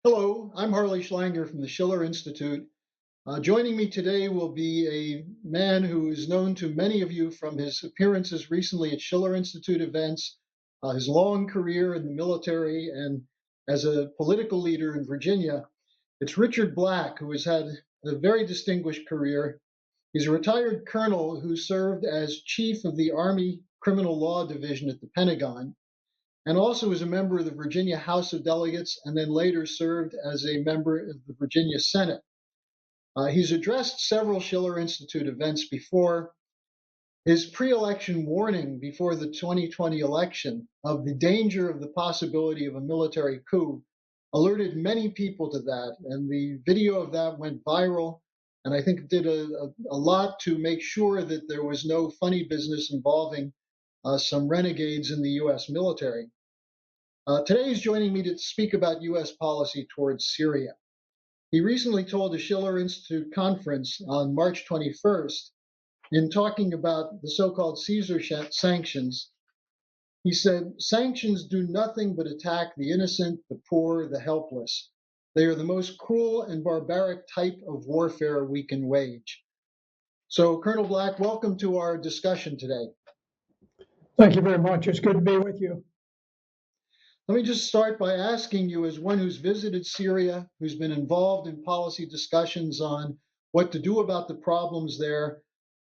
Hello, I'm Harley Schlanger from the Schiller Institute. Joining me today will be a man who is known to many of you from his appearances recently at Schiller Institute events, his long career in the military, and as a political leader in Virginia. It's Richard Black, who has had a very distinguished career. He's a retired colonel who served as chief of the Army Criminal Law Division at the Pentagon, and also was a member of the Virginia House of Delegates, and then later served as a member of the Virginia Senate. He's addressed several Schiller Institute events before. His pre-election warning before the 2020 election of the danger of the possibility of a military coup alerted many people to that, and the video of that went viral, and I think it did a lot to make sure that there was no funny business involving some renegades in the U.S. military. Today he's joining me to speak about U.S. policy towards Syria. He recently told a Schiller Institute conference on March 21st, in talking about the so-called Caesar sanctions, he said, "Sanctions do nothing but attack the innocent, the poor, the helpless. They are the most cruel and barbaric type of warfare we can wage." So, Colonel Black, welcome to our discussion today. Thank you very much. It's good to be with you. Let me just start by asking you, as one who's visited Syria, who's been involved in policy discussions on what to do about the problems there.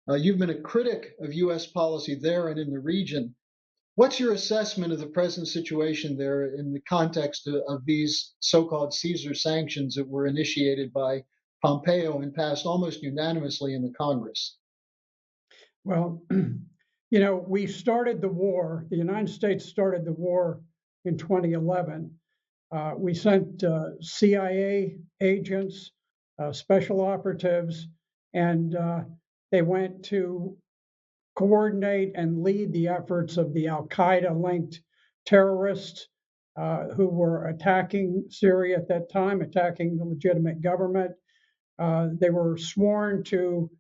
You've been a critic of U.S. policy there and in the region. What's your assessment of the present situation there in the context of these so-called Caesar sanctions that were initiated by Pompeo and passed almost unanimously in the Congress? Well, we started the war, the United States started the war in 2011. We sent CIA agents, special operatives, and they went to coordinate and lead the efforts of the Al-Qaeda-linked terrorists who were attacking Syria at that time, attacking the legitimate government. They were sworn to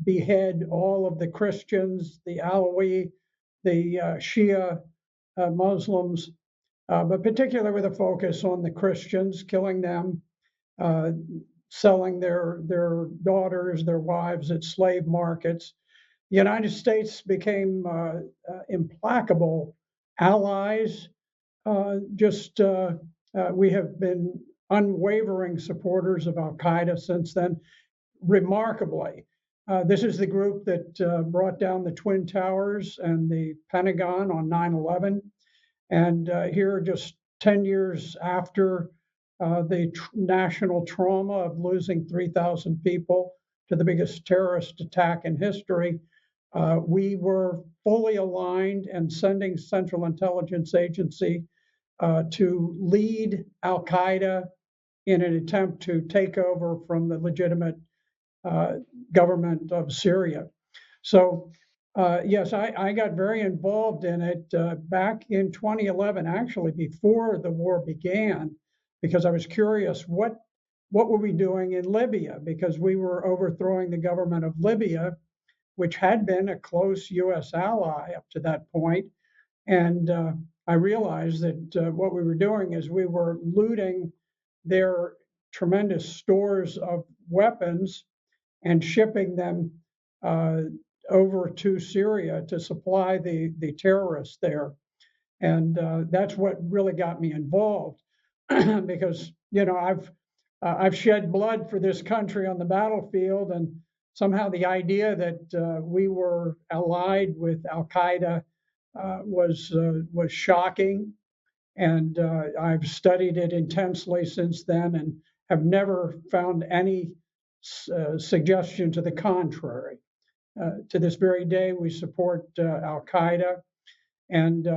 behead all of the Christians, the Alawi, the Shia Muslims, but particularly with a focus on the Christians, killing them, selling their daughters, their wives at slave markets. The United States became implacable allies. We have been unwavering supporters of Al-Qaeda since then. Remarkably, this is the group that brought down the Twin Towers and the Pentagon on 9/11. And here, just 10 years after the national trauma of losing 3,000 people to the biggest terrorist attack in history, we were fully aligned and sending Central Intelligence Agency to lead Al-Qaeda in an attempt to take over from the legitimate government of Syria. So, yes, I got very involved in it back in 2011, actually before the war began, because I was curious what were we doing in Libya, because we were overthrowing the government of Libya, which had been a close U.S. ally up to that point. And I realized that what we were doing is we were looting their tremendous stores of weapons and shipping them over to Syria to supply the terrorists there. And that's what really got me involved because, I've shed blood for this country on the battlefield, and somehow the idea that we were allied with Al-Qaeda was shocking. And I've studied it intensely since then and have never found any suggestion to the contrary. To this very day, we support Al-Qaeda, and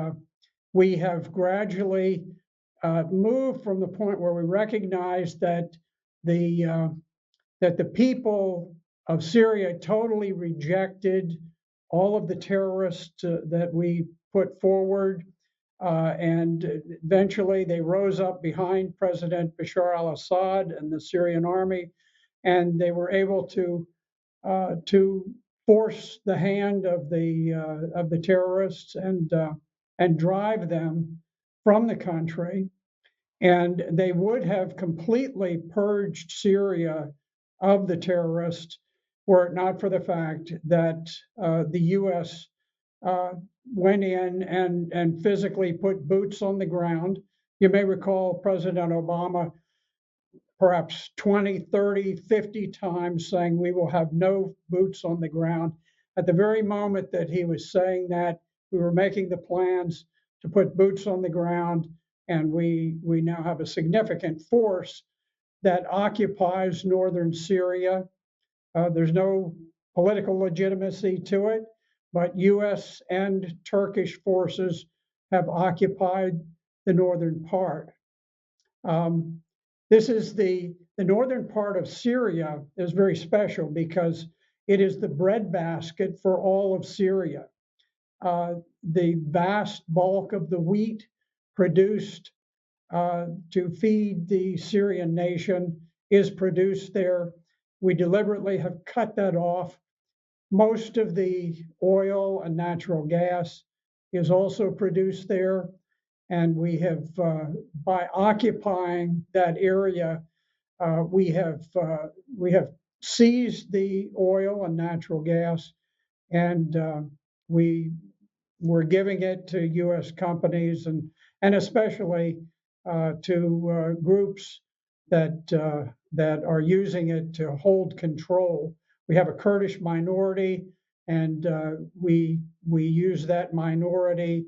we have gradually moved from the point where we recognize that the people of Syria totally rejected all of the terrorists that we put forward, and eventually they rose up behind President Bashar al-Assad and the Syrian army, and they were able to force the hand of the terrorists and drive them from the country. And they would have completely purged Syria of the terrorists were it not for the fact that the U.S. Went in and physically put boots on the ground. You may recall President Obama perhaps 20, 30, 50 times saying we will have no boots on the ground. At the very moment that he was saying that, we were making the plans to put boots on the ground, and we now have a significant force that occupies northern Syria. There's no political legitimacy to it, but US and Turkish forces have occupied the northern part. This is the northern part of Syria is very special because it is the breadbasket for all of Syria. The vast bulk of the wheat produced to feed the Syrian nation is produced there. We deliberately have cut that off. Most of the oil and natural gas is also produced there. And we have, by occupying that area, we have seized the oil and natural gas, and we're giving it to U.S. companies and especially to groups that are using it to hold control. We have a Kurdish minority, and we use that minority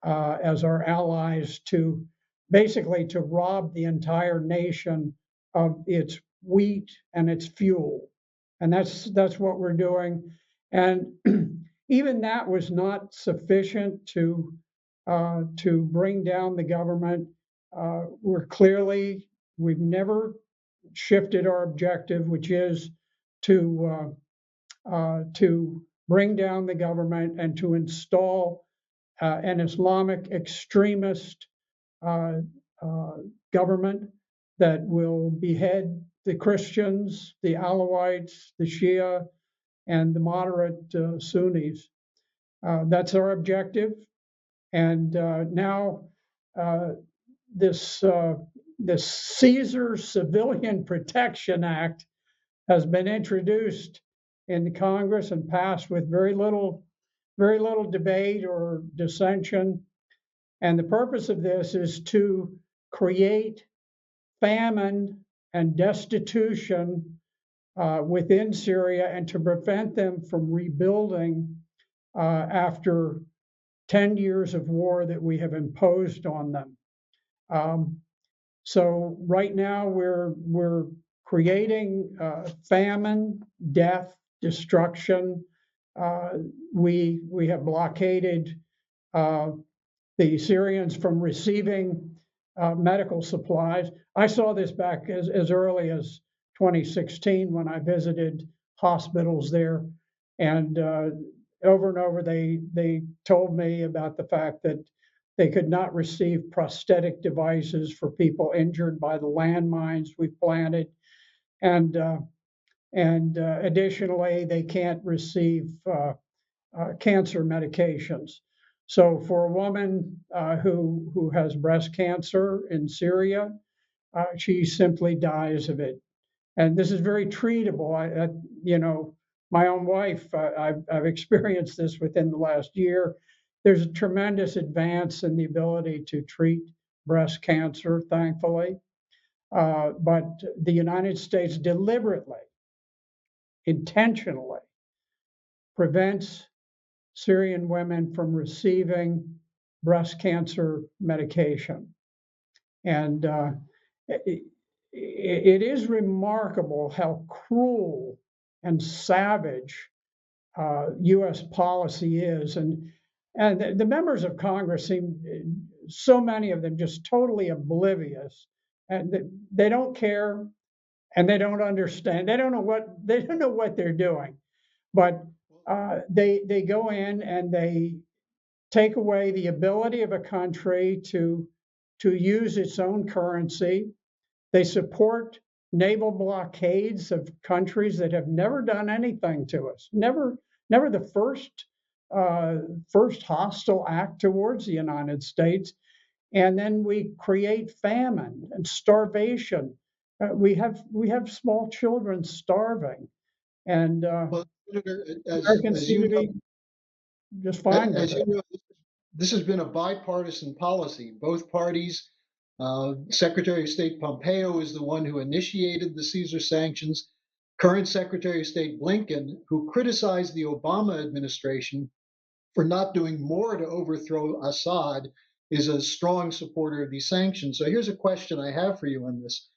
as our allies to basically to rob the entire nation of its wheat and its fuel, and that's what we're doing. And even that was not sufficient to bring down the government. We've never shifted our objective, which is to bring down the government and to install an Islamic extremist government that will behead the Christians, the Alawites, the Shia, and the moderate Sunnis. That's our objective. And now this Caesar Civilian Protection Act has been introduced in the Congress and passed with very little debate or dissension. And the purpose of this is to create famine and destitution within Syria and to prevent them from rebuilding after 10 years of war that we have imposed on them. So right now we're creating famine, death, destruction. We have blockaded the Syrians from receiving medical supplies. I saw this back as early as 2016 when I visited hospitals there, and over and over they told me about the fact that they could not receive prosthetic devices for people injured by the landmines we've planted, and additionally they can't receive cancer medications. So for a woman who has breast cancer in Syria, she simply dies of it. And this is very treatable. My own wife, I've experienced this within the last year. There's a tremendous advance in the ability to treat breast cancer, thankfully. But the United States deliberately, intentionally prevents Syrian women from receiving breast cancer medication. And it is remarkable how cruel and savage U.S. policy is. And the members of Congress seem, so many of them, just totally oblivious. And they don't care, and they don't understand. They don't know what they're doing. But they go in and they take away the ability of a country to use its own currency. They support naval blockades of countries that have never done anything to us. Never the first hostile act towards the United States. and then we create famine and starvation. We have small children starving, and Well, Senator, Americans as seem you to know, be just fine with as it. you know, this has been a bipartisan policy. Both parties, Secretary of State Pompeo is the one who initiated the Caesar sanctions. Current Secretary of State Blinken, who criticized the Obama administration for not doing more to overthrow Assad, is a strong supporter of these sanctions. So here's a question I have for you on this.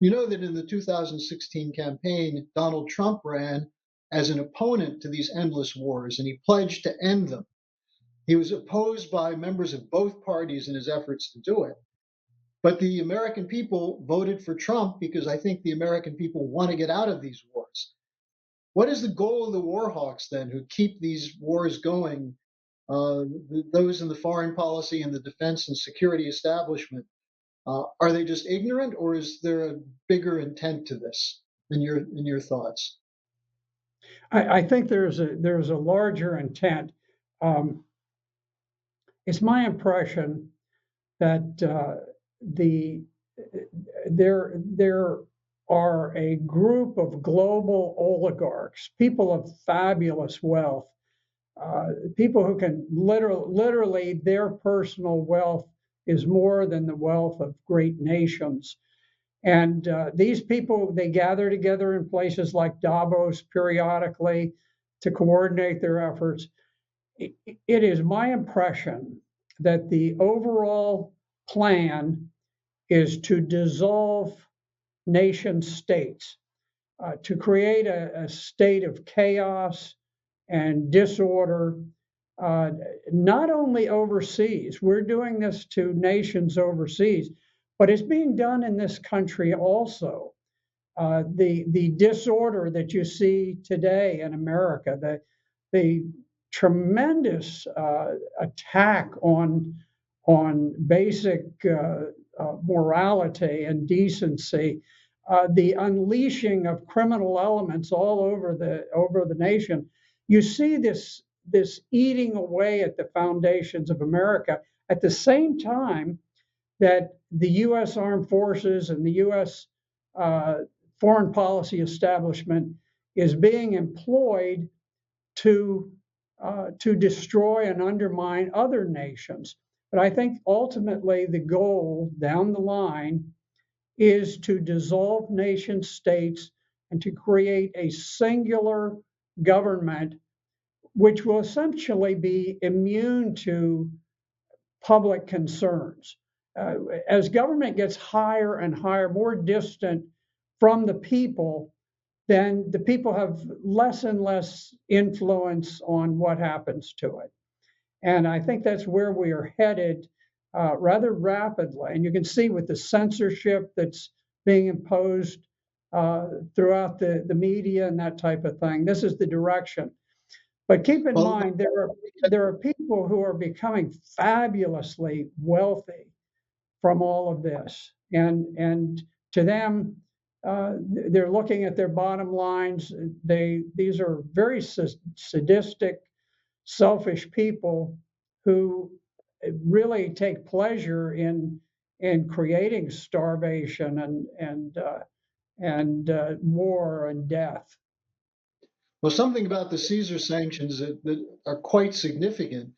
You know that in the 2016 campaign, Donald Trump ran as an opponent to these endless wars, and he pledged to end them. He was opposed by members of both parties in his efforts to do it. But the American people voted for Trump because I think the American people want to get out of these wars. What is the goal of the war hawks then who keep these wars going? Those in the foreign policy and the defense and security establishment, are they just ignorant, or is there a bigger intent to this in your thoughts? I think there's a larger intent. Um, it's my impression that the there are a group of global oligarchs, people of fabulous wealth, people who can literally their personal wealth is more than the wealth of great nations. And these people, they gather together in places like Davos periodically to coordinate their efforts. It is my impression that the overall plan is to dissolve nation states, to create a state of chaos and disorder, uh, not only overseas. We're doing this to nations overseas, but it's being done in this country also. The disorder that you see today in America, the tremendous attack on basic morality and decency, the unleashing of criminal elements all over the nation. You see this eating away at the foundations of America at the same time that the U.S. Armed Forces and the U.S. Uh, foreign policy establishment is being employed to destroy and undermine other nations. But I think ultimately the goal down the line is to dissolve nation states and to create a singular government which will essentially be immune to public concerns. As government gets higher and higher, more distant from the people, then the people have less and less influence on what happens to it. And I think that's where we are headed rather rapidly. And you can see with the censorship that's being imposed throughout the media and that type of thing, this is the direction. But keep in Well, mind, there are people who are becoming fabulously wealthy from all of this, and to them, they're looking at their bottom lines. These are very sadistic, selfish people who really take pleasure in creating starvation and war and death. well, something about the Caesar sanctions that are quite significant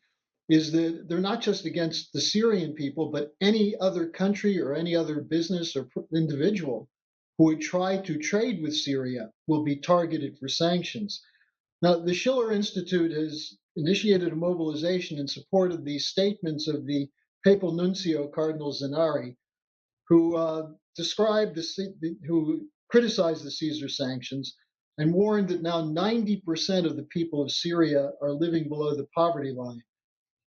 is that they're not just against the Syrian people, but any other country or any other business or individual who would try to trade with Syria will be targeted for sanctions. Now, the Schiller Institute has initiated a mobilization in support of the statements of the papal nuncio, Cardinal Zinari, who who criticized the Caesar sanctions and warned that now 90% of the people of Syria are living below the poverty line.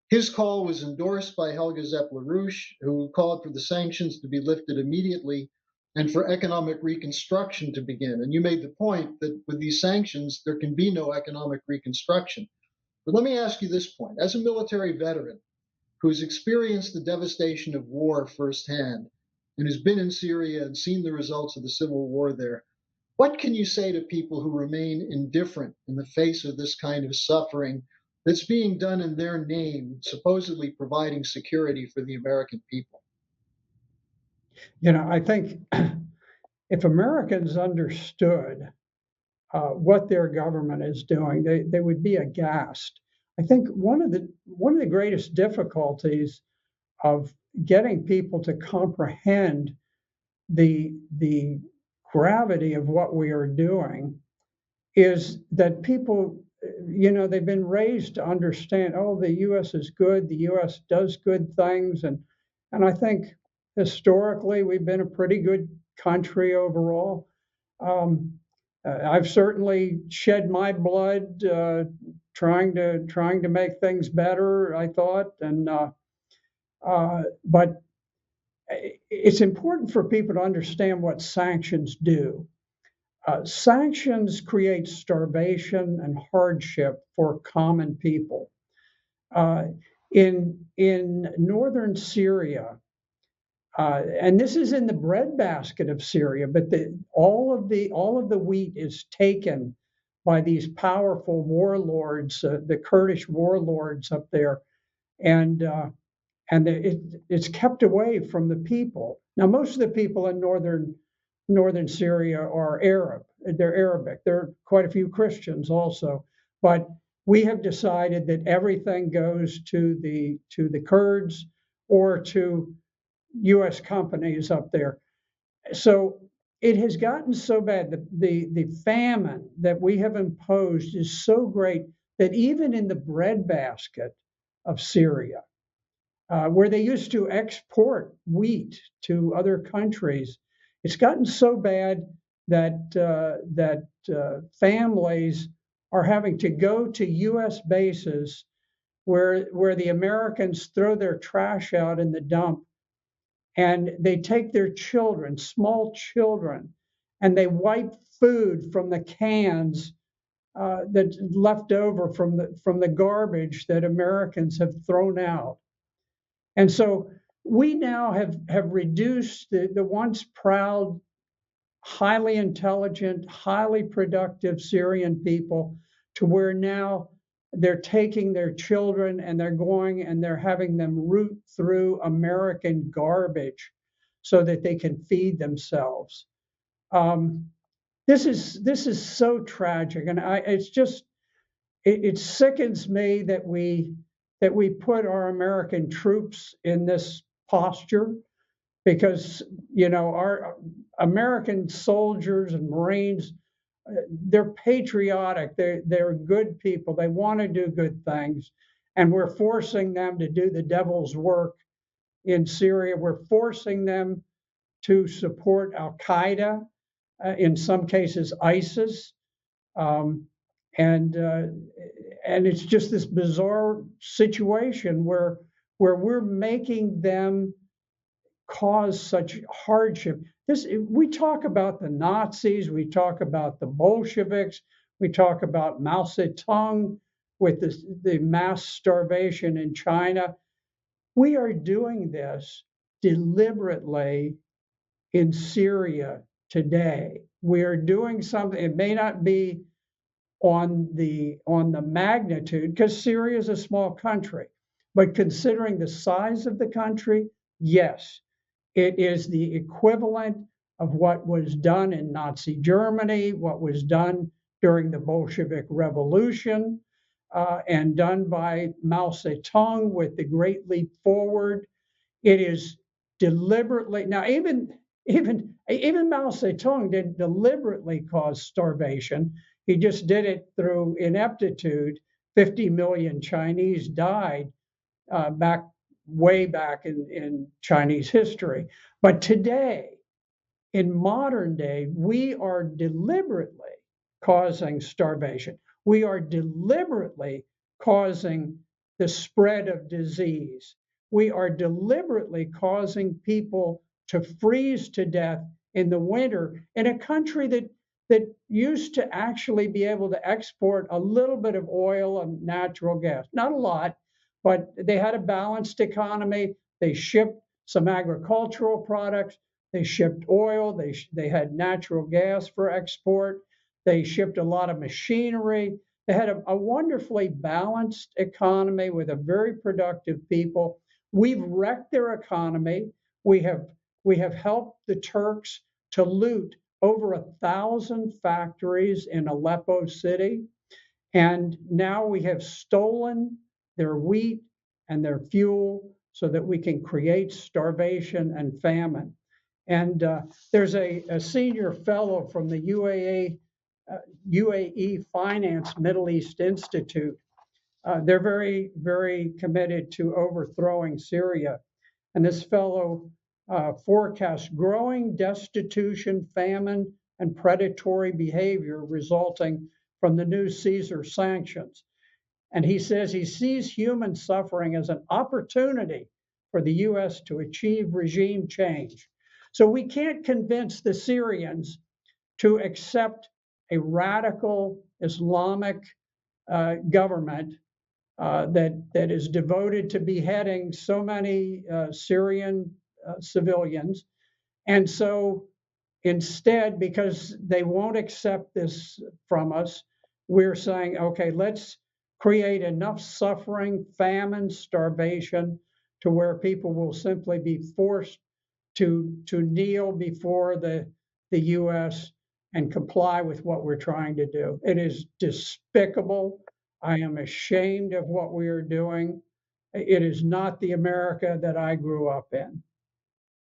His call was endorsed by Helga Zepp-LaRouche, who called for the sanctions to be lifted immediately and for economic reconstruction to begin. And you made the point that with these sanctions, there can be no economic reconstruction. But let me ask you this point. As a military veteran who's experienced the devastation of war firsthand and who's been in Syria and seen the results of the civil war there, what can you say to people who remain indifferent in the face of this kind of suffering that's being done in their name, supposedly providing security for the American people? I think if Americans understood what their government is doing, they would be aghast. I think one of the greatest difficulties of getting people to comprehend the gravity of what we are doing is that people, they've been raised to understand, oh, the U.S. is good, the U.S. does good things, and I think historically we've been a pretty good country overall. Um, I've certainly shed my blood trying to make things better. I thought, but it's important for people to understand what sanctions do. Sanctions create starvation and hardship for common people. Uh, in northern Syria, and this is in the breadbasket of Syria, but all of the wheat is taken by these powerful warlords, the Kurdish warlords up there, and it's kept away from the people. Now, most of the people in northern Syria are Arab. They're Arabic. There are quite a few Christians also, but we have decided that everything goes to the Kurds or to U.S. companies up there. So it has gotten so bad. The famine that we have imposed is so great that even in the breadbasket of Syria, where they used to export wheat to other countries, it's gotten so bad that families are having to go to U.S. bases where the Americans throw their trash out in the dump, and they take their children, small children, and they wipe food from the cans that's left over from the garbage that Americans have thrown out. And so we now have reduced the once proud, highly intelligent, highly productive Syrian people to where now they're taking their children and they're going and they're having them root through American garbage so that they can feed themselves. Um, this is so tragic, and it sickens me that we put our American troops in this posture, because our American soldiers and Marines, they're patriotic, they're good people, they want to do good things, and we're forcing them to do the devil's work in Syria. We're forcing them to support Al Qaeda, in some cases ISIS, um, and and it's just this bizarre situation where we're making them cause such hardship. We talk about the Nazis, we talk about the Bolsheviks, we talk about Mao Zedong with the mass starvation in China. We are doing this deliberately in Syria today. We are doing something. It may not be on the magnitude, because Syria is a small country, but considering the size of the country, yes, it is the equivalent of what was done in Nazi Germany, what was done during the Bolshevik Revolution, and done by Mao Zedong with the Great Leap Forward. It is deliberately now. Even Mao Zedong didn't deliberately cause starvation. He just did it through ineptitude. 50 million Chinese died way back in Chinese history. But today, in modern day, we are deliberately causing starvation. We are deliberately causing the spread of disease. We are deliberately causing people to freeze to death in the winter in a country that used to actually be able to export a little bit of oil and natural gas. Not a lot, but they had a balanced economy. They shipped some agricultural products. They shipped oil. They had natural gas for export. They shipped a lot of machinery. They had a wonderfully balanced economy with a very productive people. We've wrecked their economy. We have helped the Turks to loot over 1,000 factories in Aleppo City. And now we have stolen their wheat and their fuel so that we can create starvation and famine. And there's a senior fellow from the UAE Finance Middle East Institute. They're very, very committed to overthrowing Syria. And this fellow forecasts growing destitution, famine, and predatory behavior resulting from the new Caesar sanctions. And he says he sees human suffering as an opportunity for the US to achieve regime change. So we can't convince the Syrians to accept a radical Islamic government that is devoted to beheading so many Syrian civilians. And so instead, because they won't accept this from us, we're saying, okay, let's create enough suffering, famine, starvation, to where people will simply be forced to kneel before the US and comply with what we're trying to do. It is despicable. I am ashamed of what we are doing. It is not the America that I grew up in.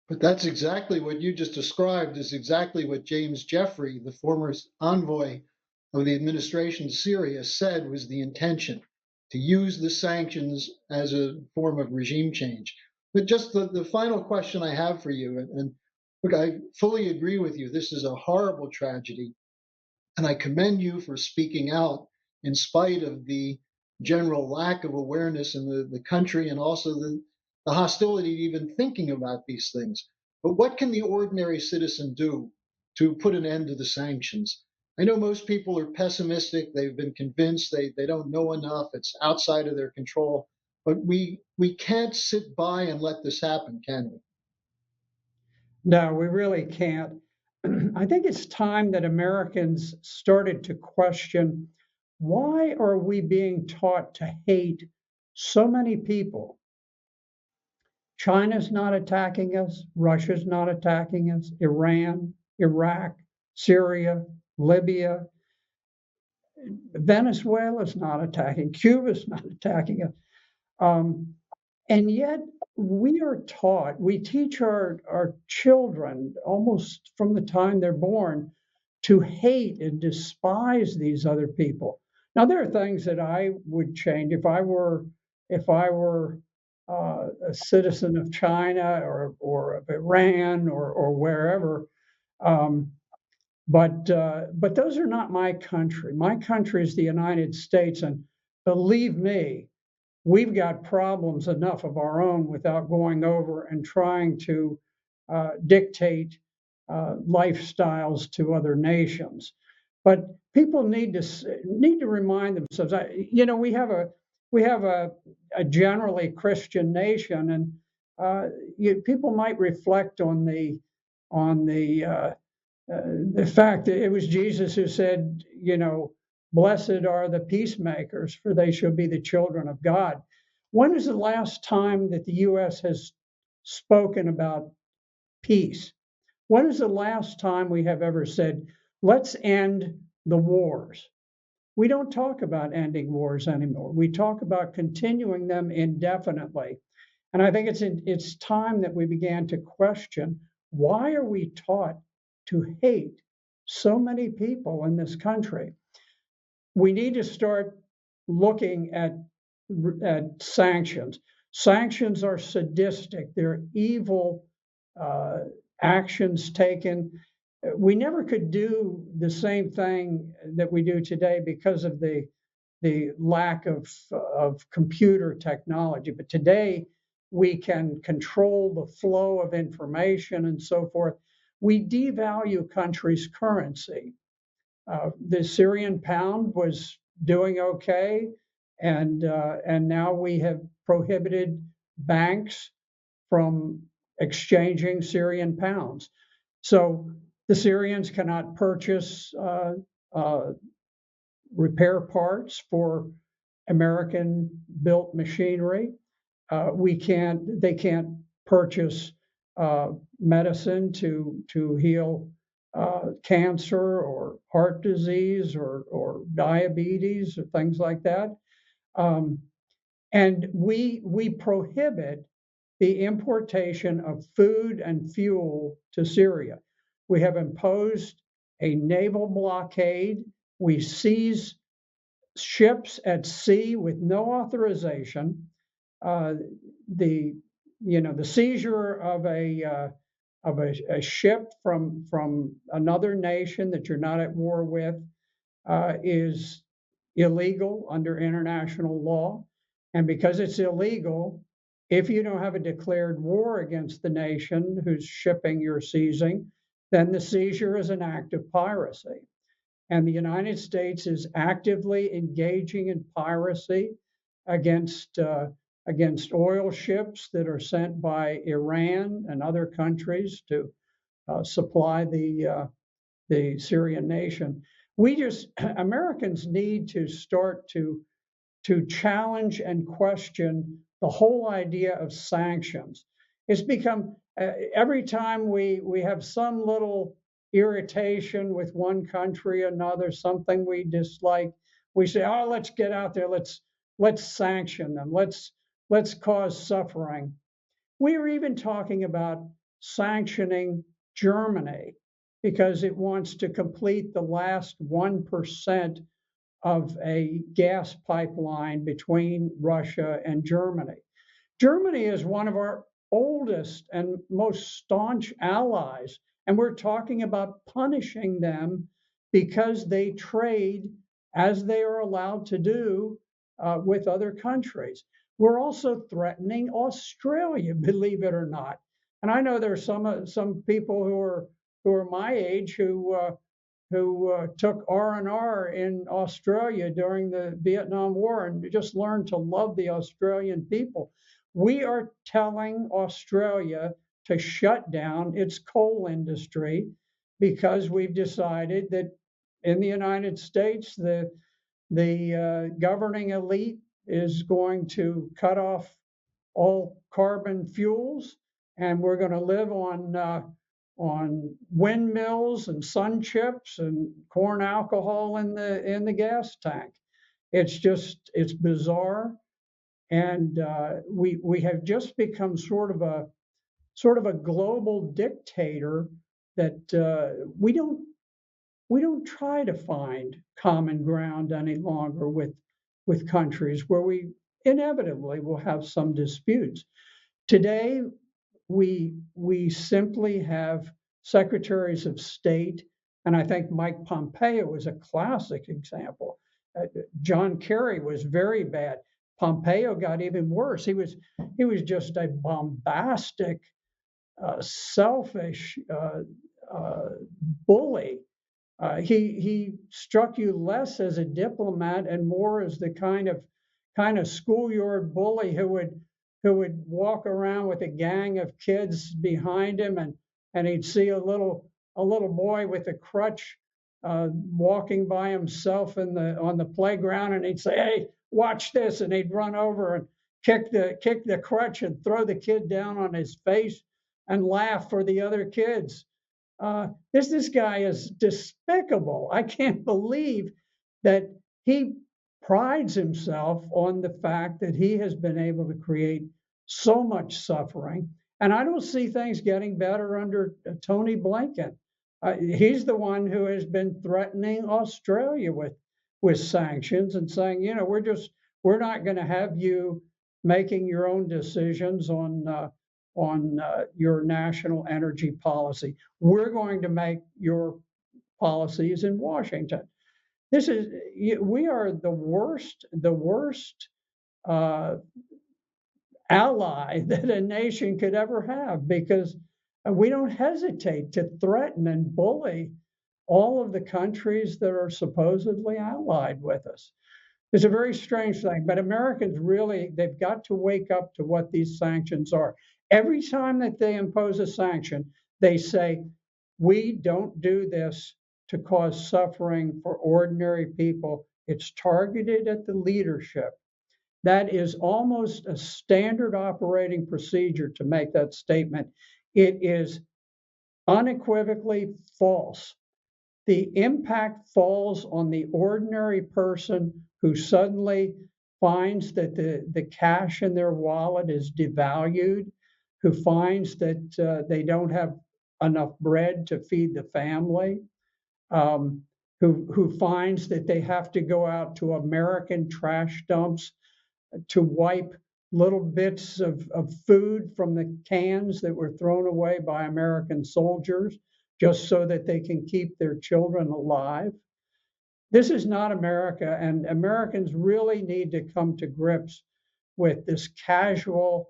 But that's exactly what you just described is exactly what James Jeffrey, the former envoy of the administration to Syria, said was the intention, to use the sanctions as a form of regime change. But just the final question I have for you, and look, I fully agree with you. This is a horrible tragedy. And I commend you for speaking out in spite of the general lack of awareness in the country and also the hostility to even thinking about these things. But what can the ordinary citizen do to put an end to the sanctions? I know most people are pessimistic. They've been convinced they don't know enough. It's outside of their control. But we can't sit by and let this happen, can we? No, we really can't. I think it's time that Americans started to question, why are we being taught to hate so many people? China's not attacking us, Russia's not attacking us, Iran, Iraq, Syria, Libya, Venezuela's not attacking, Cuba's not attacking us. And yet we are taught, we teach our children almost from the time they're born to hate and despise these other people. Now there are things that I would change if I were a citizen of China or of Iran or wherever. But those are not my country. My country is the United States, and believe me, we've got problems enough of our own without going over and trying to dictate lifestyles to other nations. But people need to remind themselves. We have a generally Christian nation, and people might reflect on the fact that it was Jesus who said, blessed are the peacemakers, for they shall be the children of God. When is the last time that the U.S. has spoken about peace? When is the last time we have ever said, let's end the wars? We don't talk about ending wars anymore. We talk about continuing them indefinitely. And I think it's time that we began to question, why are we taught to hate so many people in this country? We need to start looking at sanctions. Sanctions are sadistic. They're evil actions taken. We never could do the same thing that we do today because of the lack of computer technology. But today we can control the flow of information and so forth. We devalue countries' currency. The Syrian pound was doing okay, and now we have prohibited banks from exchanging Syrian pounds. So the Syrians cannot purchase repair parts for American-built machinery. They can't purchase medicine to heal cancer or heart disease or diabetes or things like that. And we prohibit the importation of food and fuel to Syria. We have imposed a naval blockade. We seize ships at sea with no authorization. The seizure of a ship from another nation that you're not at war with is illegal under international law. And because it's illegal, if you don't have a declared war against the nation whose shipping you're seizing, then the seizure is an act of piracy. And the United States is actively engaging in piracy against oil ships that are sent by Iran and other countries to supply the Syrian nation. Americans need to start to challenge and question the whole idea of sanctions. It's become every time we have some little irritation with one country or another, something we dislike, we say, oh, let's get out there, let's sanction them, let's cause suffering. We are even talking about sanctioning Germany because it wants to complete the last 1% of a gas pipeline between Russia and Germany. Germany is one of our oldest and most staunch allies, and we're talking about punishing them because they trade as they are allowed to do with other countries. We're also threatening Australia, believe it or not. And I know there's some people who are my age who took R&R in Australia during the Vietnam War and just learned to love the Australian people. We are telling Australia to shut down its coal industry because we've decided that in the United States, the governing elite is going to cut off all carbon fuels, and we're going to live on windmills and sun chips and corn alcohol in the gas tank. It's bizarre, and we have just become sort of a global dictator that we don't try to find common ground any longer with countries where we inevitably will have some disputes. Today, we simply have secretaries of state, and I think Mike Pompeo is a classic example. John Kerry was very bad. Pompeo got even worse. He was just a bombastic, selfish bully. He struck you less as a diplomat and more as the kind of schoolyard bully who would walk around with a gang of kids behind him, and he'd see a little boy with a crutch walking by himself on the playground, and he'd say, "Hey, watch this," and he'd run over and kick the crutch and throw the kid down on his face and laugh for the other kids. This guy is despicable. I can't believe that he prides himself on the fact that he has been able to create so much suffering. And I don't see things getting better under Tony Blinken. He's the one who has been threatening Australia with sanctions and saying, we're not going to have you making your own decisions on your national energy policy. We're going to make your policies in Washington. We are the worst ally that a nation could ever have, because we don't hesitate to threaten and bully all of the countries that are supposedly allied with us. It's a very strange thing, but Americans they've got to wake up to what these sanctions are. Every time that they impose a sanction, they say, we don't do this to cause suffering for ordinary people It's targeted at the leadership. That is almost a standard operating procedure to make that statement. It is unequivocally false. The impact falls on the ordinary person who suddenly finds that the cash in their wallet is devalued, who finds that they don't have enough bread to feed the family, um, who finds that they have to go out to American trash dumps to wipe little bits of food from the cans that were thrown away by American soldiers just so that they can keep their children alive. This is not America, and Americans really need to come to grips with this casual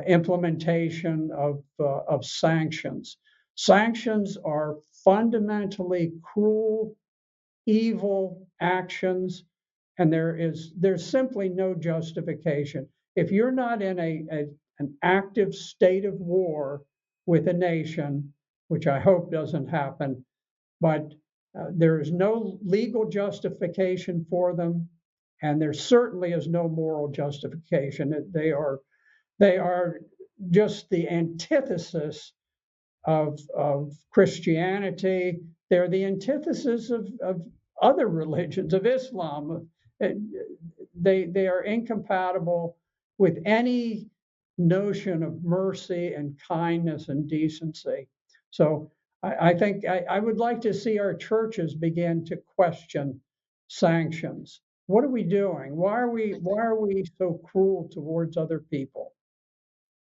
implementation of sanctions. Sanctions are fundamentally cruel, evil actions, and there's simply no justification. If you're not in an active state of war with a nation, which I hope doesn't happen, but there is no legal justification for them, and there certainly is no moral justification. They are just the antithesis of Christianity. They're the antithesis of other religions, of Islam. They are incompatible with any notion of mercy and kindness and decency. So I think I would like to see our churches begin to question sanctions. What are we doing? Why are we so cruel towards other people?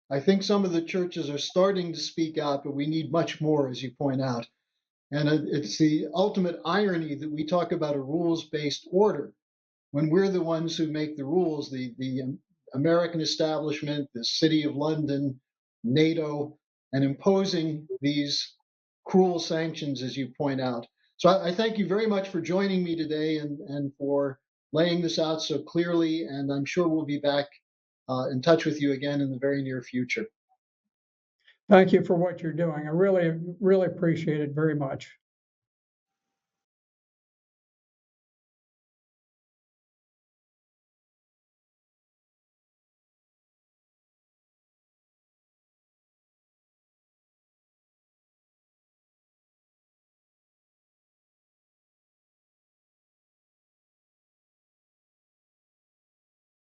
I think some of the churches are starting to speak out, but we need much more, as you point out. And it's the ultimate irony that we talk about a rules-based order when we're the ones who make the rules, the American establishment, the City of London, NATO, and imposing these cruel sanctions, as you point out. So I thank you very much for joining me today and for laying this out so clearly. And I'm sure we'll be back in touch with you again in the very near future. Thank you for what you're doing. I really, really appreciate it very much.